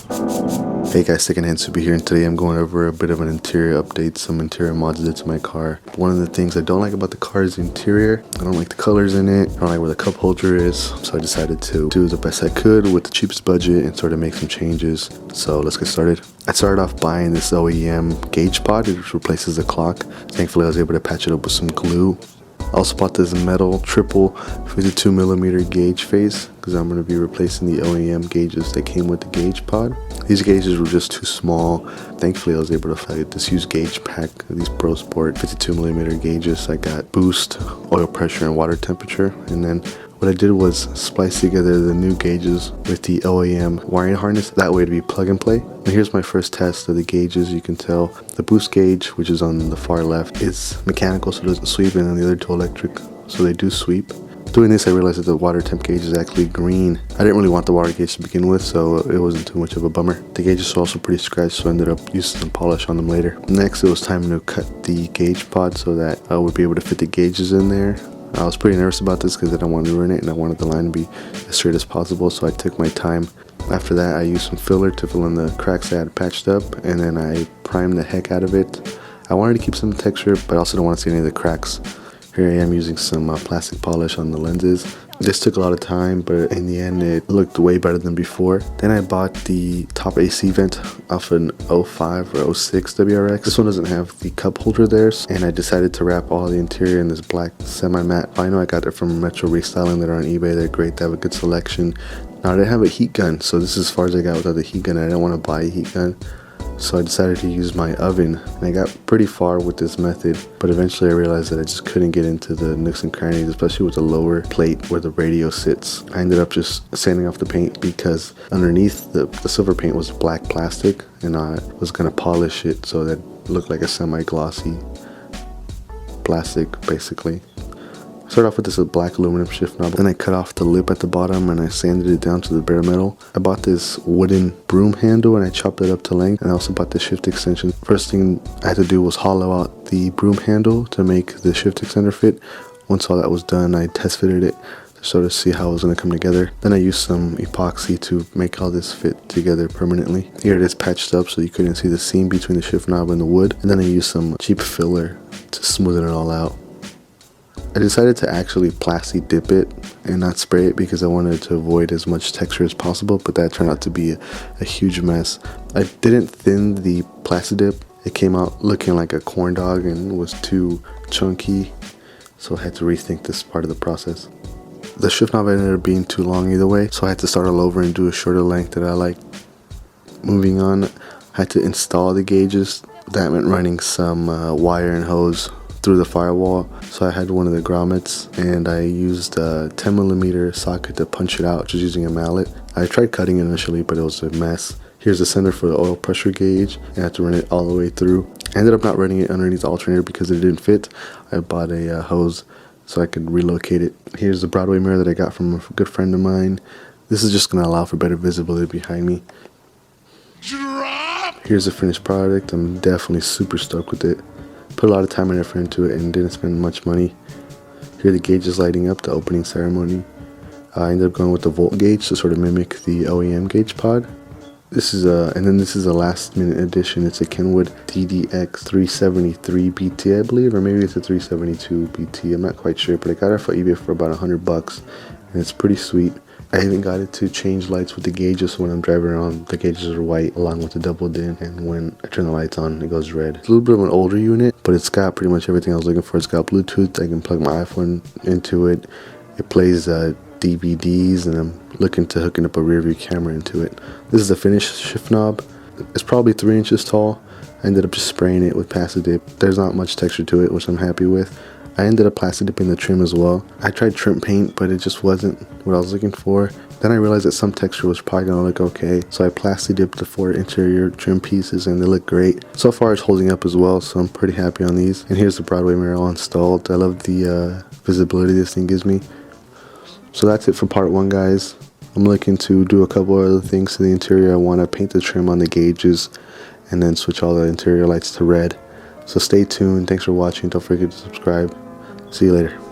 Hey guys, Secondhand Super here, and today I'm going over a bit of an interior update, some interior mods I did to my car. One of the things I don't like about the car is the interior. I don't like the colors in it, I don't like where the cup holder is, so I decided to do the best I could with the cheapest budget and sort of make some changes. So let's get started. I started off buying this OEM gauge pod, which replaces the clock. Thankfully I was able to patch it up with some glue. I also bought this metal triple 52mm gauge face because I'm going to be replacing the OEM gauges that came with the gauge pod. These gauges were just too small. Thankfully I was able to find this used gauge pack, these Pro Sport 52mm gauges. I got boost, oil pressure, and water temperature. And then what I did was splice together the new gauges with the OEM wiring harness, that way to be plug and play. And here's my first test of the gauges. You can tell the boost gauge, which is on the far left, is mechanical, so it doesn't sweep, and then the other two electric, so they do sweep. Doing this, I realized that the water temp gauge is actually green. I didn't really want the water gauge to begin with, so it wasn't too much of a bummer. The gauges are also pretty scratched, so I ended up using some polish on them later. Next, it was time to cut the gauge pod so that I would be able to fit the gauges in there. I was pretty nervous about this because I didn't want to ruin it, and I wanted the line to be as straight as possible, so I took my time. After that, I used some filler to fill in the cracks I had patched up, and then I primed the heck out of it. I wanted to keep some texture, but I also don't want to see any of the cracks. Here I am using some plastic polish on the lenses. This took a lot of time, but in the end it looked way better than before. Then I bought the top AC vent off an 05 or 06 WRX. This one doesn't have the cup holder there, and I decided to wrap all the interior in this black semi-matte vinyl. I got it from Metro Restyling. That are on eBay. They're great. They have a good selection. Now I didn't have a heat gun, so this is as far as I got without the heat gun. I didn't want to buy a heat gun, so I decided to use my oven, and I got pretty far with this method, but eventually I realized that I just couldn't get into the nooks and crannies, especially with the lower plate where the radio sits. I ended up just sanding off the paint because underneath the silver paint was black plastic, and I was going to polish it so that it looked like a semi-glossy plastic basically. Started off with this black aluminum shift knob, then I cut off the lip at the bottom and I sanded it down to the bare metal. I bought this wooden broom handle and I chopped it up to length, and I also bought the shift extension. First thing I had to do was hollow out the broom handle to make the shift extender fit. Once all that was done, I test fitted it to sort of see how it was going to come together. Then I used some epoxy to make all this fit together permanently. Here it is patched up so you couldn't see the seam between the shift knob and the wood, and then I used some cheap filler to smoothen it all out. I decided to actually plasti dip it and not spray it because I wanted to avoid as much texture as possible, but that turned out to be a huge mess. I didn't thin the plasti dip. It came out looking like a corn dog and was too chunky, so I had to rethink this part of the process. The shift knob ended up being too long either way, so I had to start all over and do a shorter length that I like. Moving on, I had to install the gauges. That meant running some wire and hose through the firewall. So I had one of the grommets and I used a 10mm socket to punch it out just using a mallet. I tried cutting it initially, but it was a mess. Here's the center for the oil pressure gauge. I had to run it all the way through. I ended up not running it underneath the alternator because it didn't fit. I bought a hose so I could relocate it. Here's the Broadway mirror that I got from a good friend of mine. This is just going to allow for better visibility behind me. Here's the finished product. I'm definitely super stoked with it. Put a lot of time and effort into it and didn't spend much money. Here the gauge is lighting up, the opening ceremony. I ended up going with the volt gauge to sort of mimic the OEM gauge pod. This is a last minute addition. It's a Kenwood DDX 373 BT, I believe, or maybe it's a 372 BT. I'm not quite sure, but I got it for eBay for about $100, and it's pretty sweet. I even got it to change lights with the gauges, so when I'm driving around, the gauges are white along with the double dim, and when I turn the lights on, it goes red. It's a little bit of an older unit, but it's got pretty much everything I was looking for. It's got Bluetooth. I can plug my iPhone into it. It plays DVDs, and I'm looking to hooking up a rear view camera into it. This is the finished shift knob. It's probably 3 inches tall. I ended up just spraying it with plasti dip. There's not much texture to it, which I'm happy with. I ended up plasti dipping the trim as well. I tried trim paint, but it just wasn't what I was looking for. Then I realized that some texture was probably gonna look okay, so I plasti dipped the 4 interior trim pieces and they look great. So far it's holding up as well, so I'm pretty happy on these. And here's the Broadway mirror all installed. I love the visibility this thing gives me. So that's it for part 1, guys. I'm looking to do a couple other things to the interior. I want to paint the trim on the gauges and then switch all the interior lights to red. So stay tuned. Thanks for watching. Don't forget to subscribe. See you later.